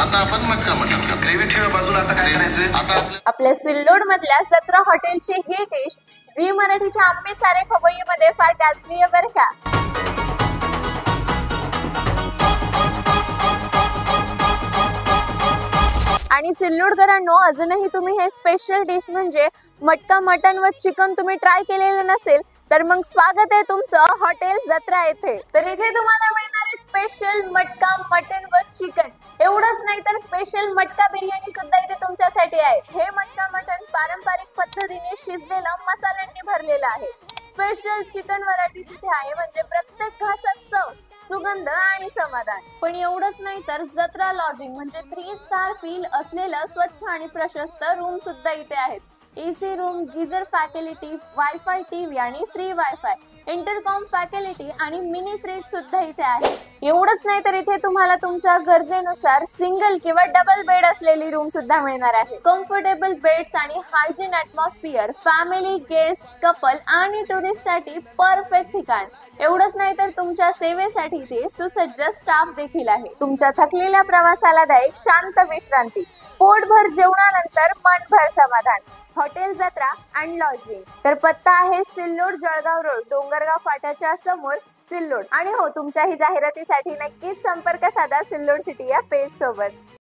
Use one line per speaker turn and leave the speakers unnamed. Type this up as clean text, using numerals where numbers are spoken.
आता आपण मटका मटण ग्रेव्ही ठेवा बाजूला. आता काय करायचं? आता
आपल्या सिल्लोड मधल्या जत्रा हॉटेलची ही डिश झी मराठीच्या आम्ही सारे खवय्ये फार गाजली आहे बरं का. आणि सिल्लोडकरांनो, अजूनही तुम्ही हे स्पेशल डिश म्हणजे मटका मटन व चिकन तुम्ही ट्राय केलेलं नसेल तर मग स्वागत आहे तुमचं हॉटेल जत्रा येथे. तर इथे तुम्हाला मिळणार स्पेशल मटका मटन व चिकन. एवढंच नाही तर स्पेशल मटका बिर्याणी सुद्धा इथे तुमच्यासाठी आहे. हे मटका मटन पारंपरिक पद्धतीने शिजलेलं मसाल्यांनी भरलेलं आहे. स्पेशल चिकन व्हरायटीज इथे आहे, म्हणजे प्रत्येक घासात चव, सुगंध आणि समाधान. पण एवढंच नाही तर जत्रा लॉजिंग म्हणजे 3 स्टार फील असलेलं स्वच्छ आणि प्रशस्त रूम सुद्धा इथे आहेत. AC room, geyser facility, wifi TV आणि फ्री वायफाय, इंटरकॉम फॅसिलिटी आणि मिनी फ्रीज सुद्धा इथे आहे. एवढंच नाही तर इथे तुम्हाला तुमच्या गरजेनुसार सिंगल किंवा डबल बेड असलेली रूम सुद्धा मिळणार आहे. कम्फर्टेबल बेड्स आणि hygiene atmosphere, family, guest, couple आणि टुरिस्ट साठी परफेक्ट ठिकाण. एवढंच नाही तर तुमच्या सेवेसाठी इथे सुसज्ज स्टाफ देखील आहे. तुमच्या थकलेल्या प्रवासाला द्या एक शांत विश्रांती. पोटभर जेवणानंतर मनभर समाधान. हॉटेल जत्रा अँड लॉजिंग. तर पत्ता आहे सिल्लोड जळगाव रोड, डोंगरगाव फाट्याच्या समोर, सिल्लोड. आणि हो, तुमच्याही जाहिरातीसाठी नक्कीच संपर्क साधा सिल्लोड सिटी या पेज सोबत.